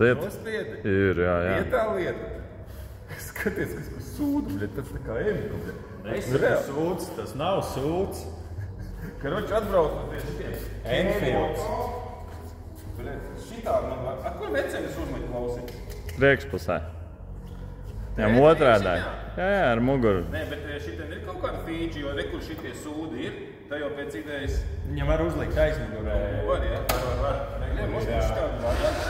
Nospiedi? Ir, jā. Vietā lieta. Skaties, kas par sūdu, bļet, tas tā kā ēmku, bļet. Nesaka sūds, tas nav sūds. Karoči atbrauc no tieši šitiem. Enfields. Šitā, ar ko veceļas uzmeļ klausīt? Priekšpusē. Jā, otrādā. Jā, ar muguru. Nē, bet šitiem ir kaut kāda fīči, jo rekur šitie sūdi ir. Tā jau pēc idejas... Viņam var uzlikt aizmugurē. Var, jā? Var. Nē, mums būs šitā variants.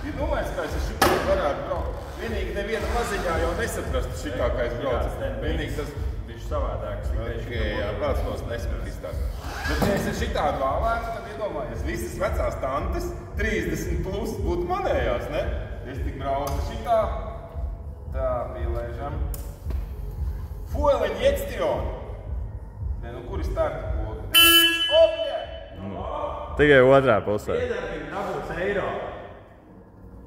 Ja domājas, kā es ar šitā varētu braukt. Vienīgi neviena maziņā jau nesaprastu šitā, kā es braucu. Vienīgi tas... savādāks. Jā, brauc nos nesmatīs tā. Bet, ja es ar šitādu vālētu, tad iedomājies, visas vecās tantes 30 plus būtu manējās, ne? Es tik braucu šitā, tā pielēžam. Fuel injekcion! Ne, nu kuri starta pogu? Opļē! Tikai otrā pusē.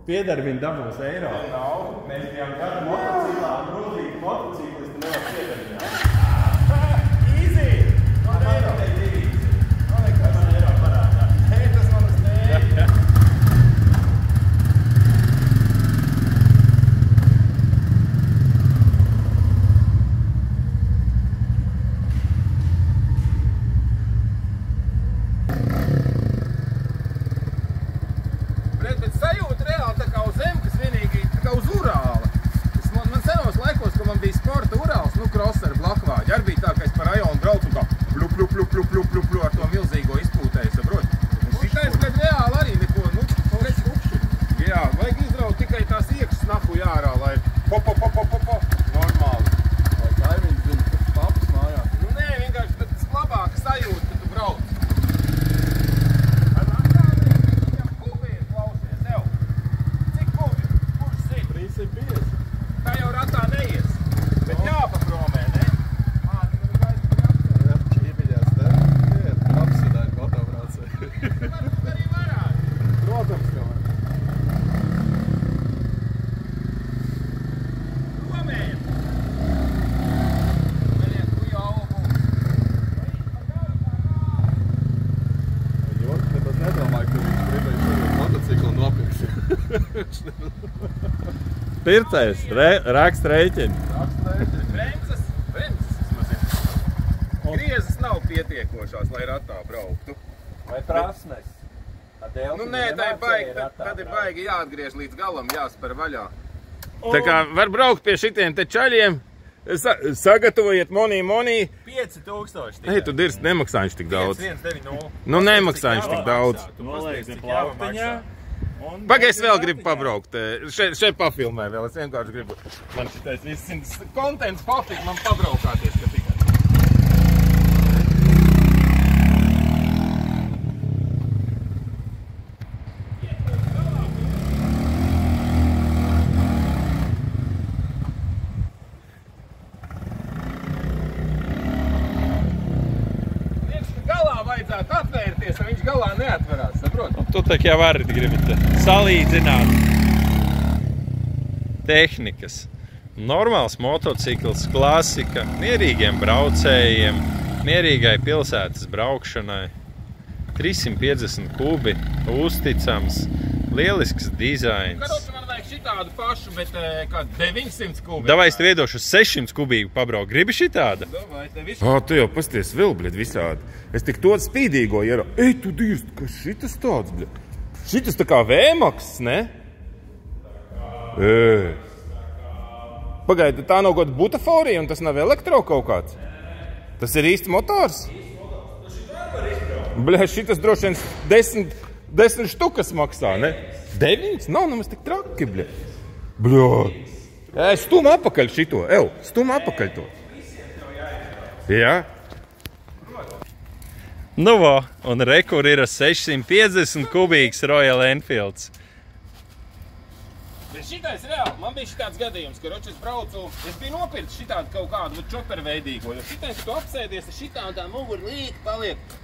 Piedarbini dabūs eiro. Nav. Mēs bijām gadu motociklā un grūzīgi motociklisti nevar piedarbināt. Ar to milzīgo izpūtēju, saprot? Un šitais, kad reāli arī neko, nu, jā, vajag izraut tikai tās iekšas nahu jārā, lai normāli. Vai kaimiņš zina, ka papas mājās? Nu, nē, vienkārši tas labāk sajūt, kad tu brauc. Ar kādiem kubi ir, klausies, tev? Cik kubi? Kurš zina? 350. Tā jau ratā neies, bet jāpapromē, ne? Protams, ka var. Romējam! Veliek, tu jau būs. Jorka, bet es nedomāju, ka viņš gribēja šodien motociklu nopirks. Pircējs, rakst rēķini. Bremzes vismaz ir. Griezes nav pietiekošās, lai ratā brauktu. Vai prasmes? Nu nē, tad ir baigi jāatgriež līdz galam, jāspēr vaļā. Tā kā var braukt pie šitiem te čaļiem, sagatavojiet monī. 5000 tikai. Ei, tu dirst, nemaksā viņš tik daudz. 1190. Nu, nemaksā viņš tik daudz. Noliekti plauktiņā. Pagaid, es vēl gribu pabraukt. Šeit pafilmē vēl, es vienkārši gribu. Man šitais viss kontents pafik, man pabraukāties, ka tikai. Vajadzētu atvērties, un viņš galā neatverās, saprot? Tu tā kā vari gribi salīdzināt tehnikas. Normāls motocikls, klasika, mierīgiem braucējiem, mierīgai pilsētas braukšanai. 350 kubi, uzticams, lielisks dizains. Karoči, man vajag šitādu pašu, bet kā 900 kubi. Davai, es tev iedošu 600 kubīgu pabraukt. Gribi šitāda? Davai, tev visu. Tu jau pasties vēl, bļed, visādi. Es tik to spīdīgo ierau. Ei, tu dirst, kas šitas tāds, bļed? Šitas tā kā V-maks, ne? Pagaidi, tā nav kaut butaforija un tas nav elektro kaut kāds? Tas ir īsti motors? Bļed, šitas droši vien 10 štukas maksā, ne? 9? Nav nemaz tik traki, bļed. Bļed. Stum apakaļ šito, stum apakaļ to. Jā. Nu vo, un rekur ir 650 kubīgs Royal Enfields. Bet šitais reāli, man bija šitāds gadījums, ka roči es braucu, es biju nopircis šitādu kaut kādu čoperu veidīgo, jo šitais, ka tu apsēdies, šitādā muguri līk paliek.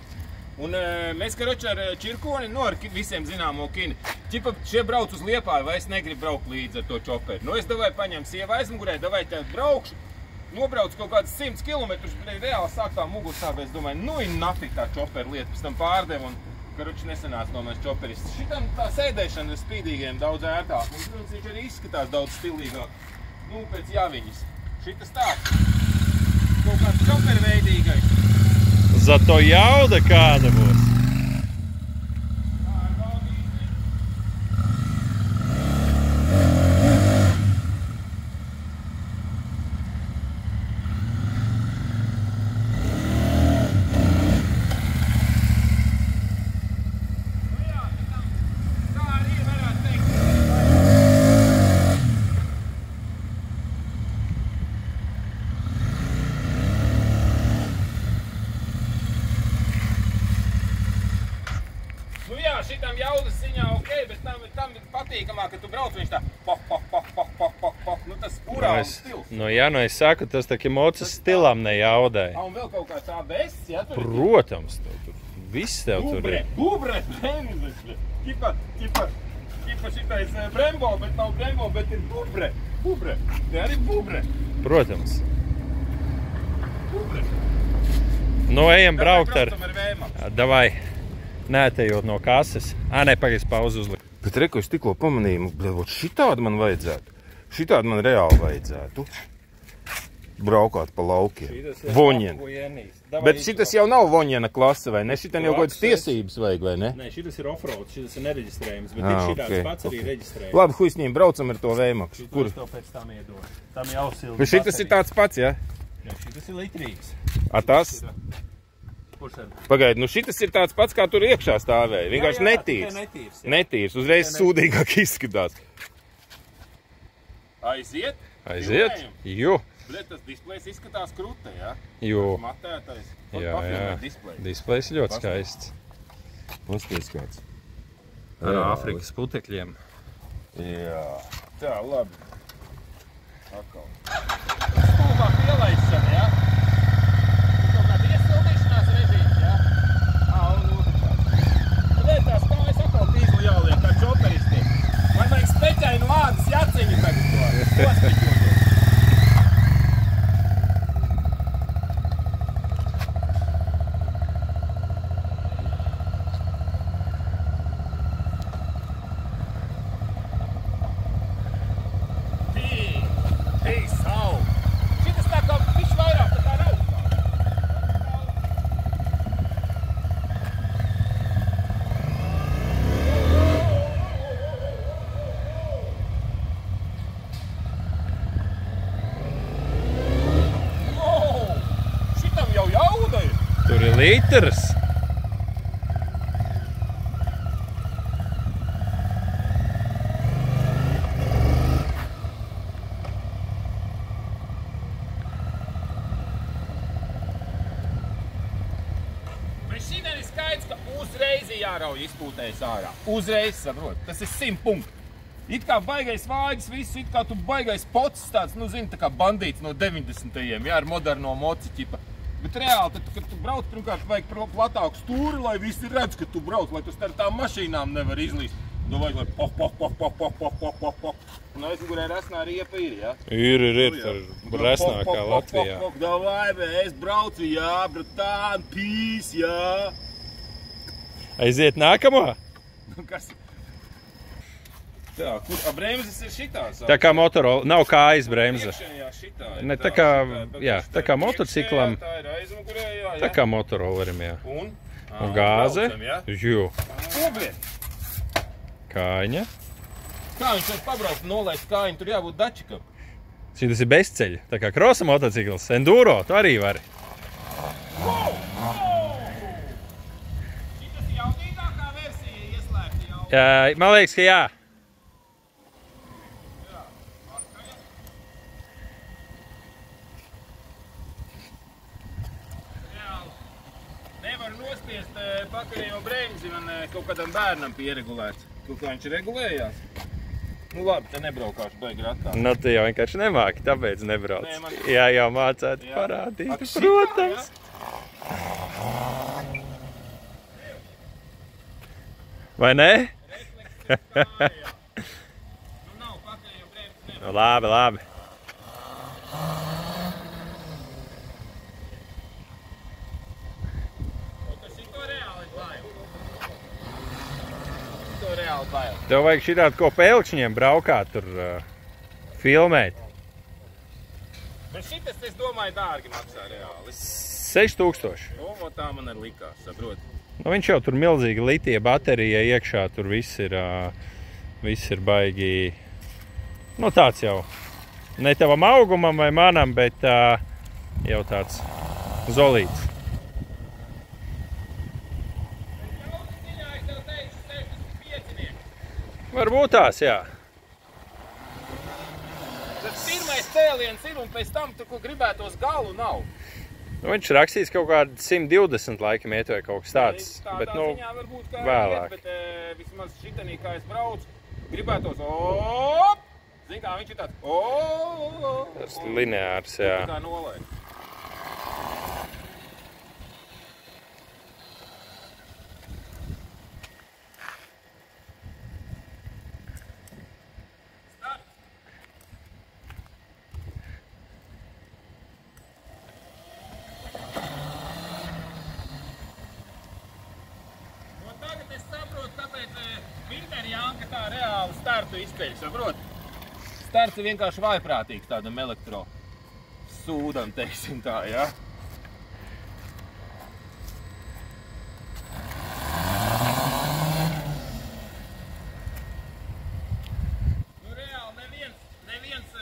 Un mēs, karoči, ar Čirkoni, ar visiem zināmo kini, ķipa šie brauc uz Liepāju, vai es negribu braukt līdzi ar to čoperu. Nu, es davai paņem sievu aizmugurē, davai te braukšu, nobraucu kaut kādas 100 kilometrus, bet reāli sāk tā mugursāpē, es domāju, nu, ir nafik tā čoperu lieta, pēc tam pārdevu, un karoči nesenāca no mēs čoperis. Šitam tā sēdēšana ar spīdīgiem daudz ērtāk. Un, protams, viņš arī izskatās daudz stilīgāk. Nu, pēc jāviņas. Šitas tāds. Kaut kāds čoperveidīgais. Zato jauda kāda būs. Šitam jaudas ziņā ok, bet tam patīkamāk, ka tu brauc, viņš tā pok. Nu tas urāla stils. Nu jā, nu es saku, tas tā mocis stilam ne jaudai. Un vēl kaut kāds ABS, ja? Protams, tur viss tev tur ir. Bubre, bremzes. Tipa šitais Brembo, bet nav Brembo, bet ir bubre. Bubre. Te arī bubre. Protams. Bubre. Nu ejam braukt ar... Vēmaks. Davai. Neatejot no kases. Nē, pagaidz pauzi uzlikt. Bet reku, es tikko pamanīju, bļot, šitādi man vajadzētu. Šitādi man reāli vajadzētu. Braukāt pa laukiem. Voņiena. Bet šitas jau nav voņiena klase, vai ne? Šitam jau kaut kādas tiesības vajag, vai ne? Nē, šitas ir off-road, šitas ir nereģistrējums, bet ir šitāds pats arī reģistrējums. Labi, huisņiem, braucam ar to Vēmaksu. Kur? Šitos tev pēc tam iedod. Tam jau silda. Bet šitas ir tāds pats, ja? Jā, šitas ir litrīgs. A tas? Pagaid, nu šitas ir tāds pats, kā tur iekšā stāvēja. Vienkārši netīrs. Netīrs, uzreiz sūdīgāk izskatās. Aiziet? Aiziet? Jo. Bļet, tas displejs izskatās krute, ja? Jo. Matētais. Jā. Displejs ļoti skaists. Pasties kāds. Ar Āfrikas putekļiem. Jā. Tā, labi. Atkal. Stulbāk ielaišana, ja? Kaut kāda iesildīšanās režīms, ja? Un otršās. Bļet, tās kājas atkal tīzli jāliek, kā čoperistiem. Man vajag speķainu ādas jaceņu tagad to. Pospiķot. Tur ir litrs. Bet šī ir skaidrs, ka uzreiz jārauj izpūtējis ārā. Uzreiz, saprot. Tas ir 100 punkti. It kā baigais vāģis, visu, it kā tu baigais pocis tāds, nu zini, tā kā bandīts no 90-ajiem, jā, ar moderno moci ķipa. Bet reāli, tad, kad tu brauc, pirmkārt, vajag platāku stūri, lai visi redz, ka tu brauc, lai tu starp tām mašīnām nevar izlīst. Tu vajag, lai poh. Un aizmugurē resnā riepa ir, jā? Ir, tur resnākā Latvijā. Davai, es braucu, jā, bratān, pīs, jā. Aiziet nākamo? Kas? Tā, kur bremzes ir šitās? Tā kā Motorola, nav kājas bremzes. Iekšējā šitā ir. Ne, tā kā, jā, tā kā motociklam. Tā ir aizmugurējā, jā. Tā kā Motorolerim, jā. Un gāze. braucam, jā? Jo. Obie. Kājiņa. Kā viņš var pabraukt, nolaist kājiņu, tur jābūt dačikam. Šitas ir bezceļa, tā kā krosa motocikls. Enduro, tu arī vari. Šitas jaunīgākā versija ieslēgta jau. Man liekas, ka jā. Nevar nospiest pakarējo bremzi, man kaut kādam bērnam pieregulēts. Kaut kā viņš regulējās. Nu labi, te nebraukāšu baigi ratā. Nu, tu jau vienkārši nemāki, tāpēc nebrauc. Nē, man- Jā, jau mācētu parādīt. Ak, šitā, Protams. Vai ne? Nu nav pakarējo bremzi, nevar. Nu, labi. Tas šito reāli klāju. reāli bail. Tev vajag šitādu ko pēlkšņiem braukāt tur filmēt. Bet šitas, es domāju, dārgi maksā reāli. 6000. O, tā man arī likās, saprot. Nu, viņš jau tur milzīga litija baterija iekšā, tur viss ir baigi, nu tāds jau, ne tavam augumam vai manam, bet jau tāds zolīts. Varbūt tās, jā. Tas pirmais cēliens ir, un pēc tam, tur, ko gribētos galu, nav. Nu, viņš rakstīs kaut kādu 120 laikam iet vai kaut kas tāds, bet, nu, ziņā varbūt kā vēlāk. iet, bet vismaz šitanī, kā es braucu, gribētos, op! Zin kā, viņš ir tāds, Tas lineārs, jā. Tā kā nolaid. Startu izceļ, saprot? Starts ir vienkārši vaiprātīgs tādam elektro sūdam, teiksim tā, jā? Nu, reāli neviens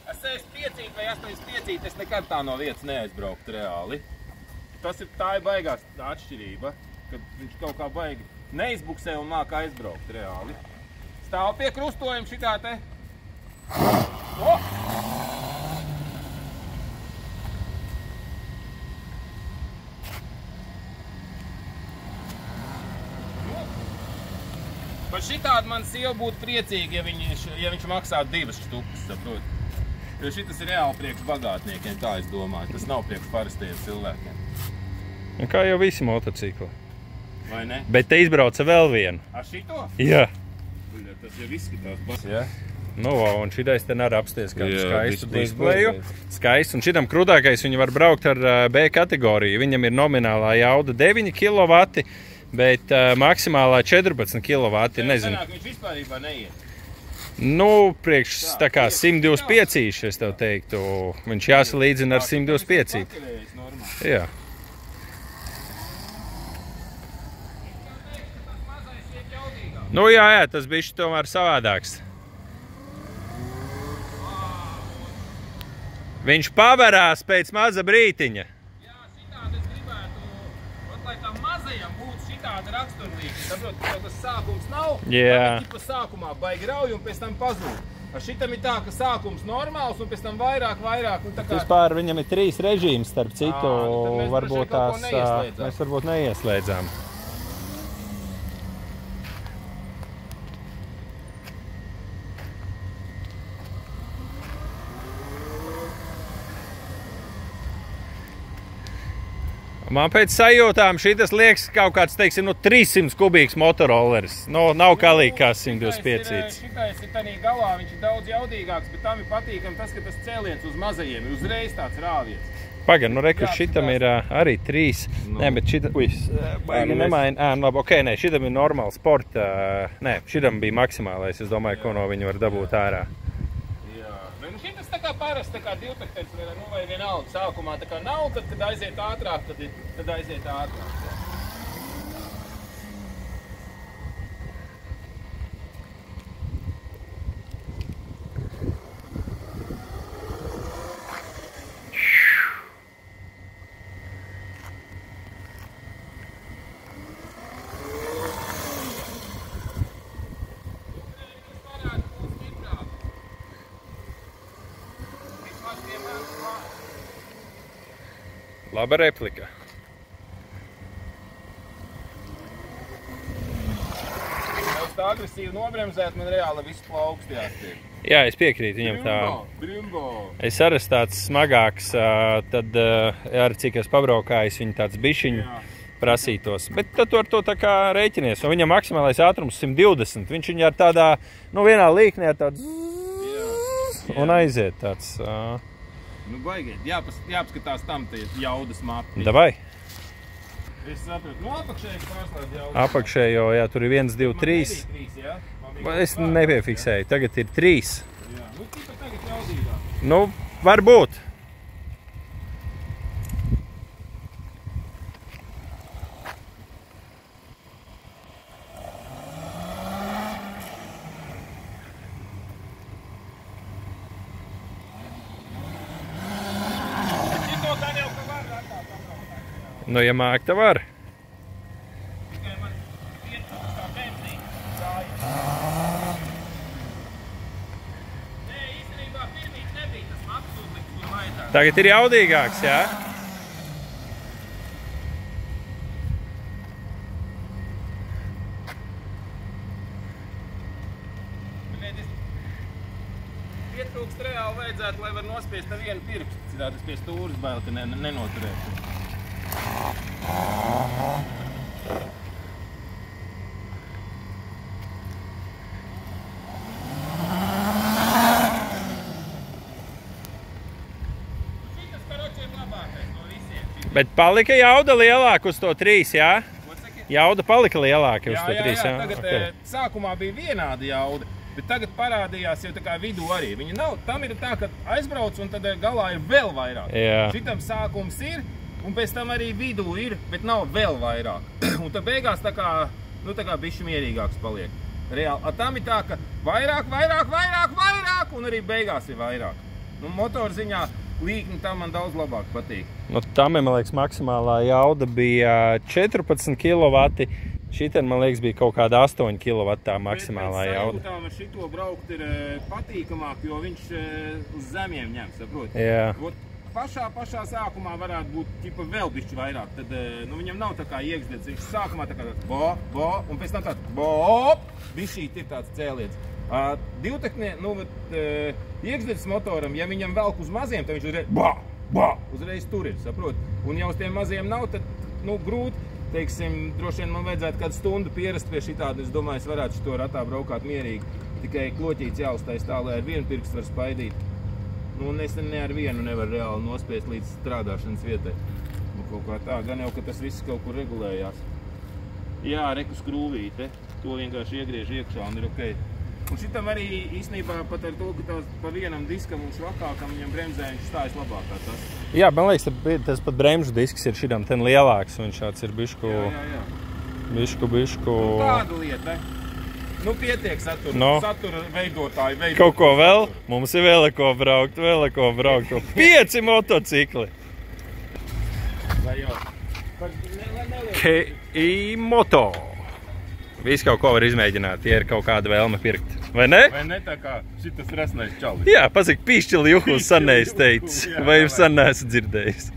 65 vai 85, es nekad tā no vietas neaizbrauktu reāli. Tā ir baigās atšķirība, kad viņš kaut kā baigi neizbuksē un māk aizbraukt reāli. Stāv pie krustojuma šitā te. O! Par šitādu man sieva būtu priecīga, ja viņš maksā 2 štukas, saprot. Jo šitas ir reāli priekš bagātniekiem, tā es domāju. Tas nav priekš parastajiem cilvēkiem. Un kā jau visi motocikli. Vai ne? Bet te izbrauca vēl vienu. Ar šito? Jā. Tas jau izskatās bas. Jā? Nu, un šitais te arī apsties kādu Jā, skaistu displejs displeju. Skaists. Un šitam krūtākais viņi var braukt ar B kategoriju. Viņam ir nominālā jauda 9 kW, bet maksimālā 14 kW. Nezinu. Sanāk, viņš vispārībā neiet. Nu, priekš tā kā 125, es tev teiktu. Viņš jāsalīdzina ar 125. Jā. Nu, jā, tas bišķi tomēr savādāks. Viņš pavarās pēc maza brītiņa. Jā, šitādi es gribētu, lai tā mazajam būtu šitāda raksturlīga. Saprot, ka tas sākums nav, Jā. tad sākumā baigi rauj un pēc tam pazūd. Ar šitam ir tā, ka sākums normāls un pēc tam vairāk. Un tā kā... Vispār viņam ir 3 režīms, starp citu, tad mēs varbūt droši vien kaut ko neieslēdzām. mēs varbūt neieslēdzām. Man pēc sajūtām šitas liekas kaut kāds, teiksim, 300 kubīgs motorolleris. Nu, nav kalīgi kā 125. Šitais ir tanī galā, viņš ir daudz jaudīgāks, bet tam ir patīkam tas, ka tas cēliens uz mazajiem ir uzreiz tāds rāviens. Pagan, nu reku, šitam ir arī 3. Nē, bet šita... Ui, baigi nemaina. Nu labi, okei, nē, šitam ir normāli sporta. Nē, šitam bija maksimālais, es domāju, ko no viņa var dabūt ārā. Nu, šitas tā kā parasti, tā kā divtakteris vai vienalga sākumā tā kā nav, tad, kad aiziet ātrāk, tad aiziet ātrāk. Laba replika. Nevis tā agresīvi nobremzēt, man reāli visu plauksti jāstiek. Jā, es piekrītu viņam tā. Brumbo. Es arī tāds smagāks, tad ar cik es pabraukājis, viņa tāds bišķiņu prasītos. Bet tad tu ar to tā kā rēķinies. Un viņam maksimālais ātrums 120. Viņš viņā ar tādā, nu vienā līknē tāds un aiziet tāds. Nu, baigiet, jāpaskatās tam tie jaudas mapni. Davai. Es sapratu, no apakšēji pārslēdz jau. Apakšējo, jā, tur ir 1, 2, 3. Es nepiefiksēju, tagad ir 3. Jā, nu tipa tagad jaudīgāk. Nu, varbūt. Nu, ja māk, tā var. Tikai man pietrūkst tā benzīna gāja. Nē, īstenībā pirmīt nebija tas maksūdliks, kur vajadzētu. Tagad ir jaudīgāks, jā? Pietrūkst reāli vajadzētu, lai var nospiest ar vienu pirkstu. Citādi es pie stūras bail, ka nenoturētu. Šitas karoči ir labākais no visiem. Bet palika jauda lielāka uz to 3, jā? Ko saki? Jauda palika lielāka uz to 3, jā? Tagad Okay. sākumā bija vienāda jauda, bet tagad parādījās jau tā kā vidū arī. Viņa nav, tam ir tā, ka aizbrauc un tad galā ir vēl vairāk. Jā. Šitam sākums ir, un pēc tam arī vidū ir, bet nav vēl vairāk. Un tad beigās tā kā bišķi mierīgāks paliek. Reāli. Tam ir tā, ka vairāk, un arī beigās ir vairāk. Nu, motorziņā līkni tam man daudz labāk patīk. Nu, tam, man liekas, maksimālā jauda bija 14 kW. Šitien, man liekas, bija kaut kāda 8 kW tā maksimālā jauda. Bet ar šito braukt ir patīkamāk, jo viņš uz zemiem ņem, saprot? Jā. Pašā sākumā varētu būt ķipa vēl bišķi vairāk, tad viņam nav tā kā iekšdedz, viņš sākumā tā kā bo, un pēc tam tāds bo, bišķīt ir tāds cēliens. Divteknē, iekšdedz motoram, ja viņam velk uz maziem, tad viņš uzreiz, uzreiz tur ir, saprot? Un ja uz tiem maziem nav, tad, grūti, teiksim, droši vien man vajadzētu kādu stundu pierast pie šitādi, es domāju, es varētu šito ratā braukāt mierīgi, tikai kloķīts jāuztais tā, lai ar vienu pirkstu var spaidīt. Un es ne ar vienu nevaru reāli nospiest līdz strādāšanas vietai. Kaut kā tā, gan jau, ka tas viss kaut kur regulējās. Jā, reku skrūvīte, to vienkārši iegriež iekšā un ir ok. Un šitam arī īstenībā pat ar to, ka tās pa vienam diskam un švakākam viņam bremzējuši stājas labāk kā tas. Jā, man liekas, tas pat bremžu disks ir šitam ten lielāks, un šāds ir bišku... Tāda lieta, Nu, pietiek satura veidotāji. Kaut ko vēl? Mums ir vēl ko braukt. 5 motocikli. KI Moto. Viss kaut ko var izmēģināt, ja ir kaut kāda vēlme pirkt. Vai ne? Vai ne tā kā šitas resnais čalis? Jā, pasaka pīšķili juhus sanējis teicis. Vai jūs san neesat dzirdējis?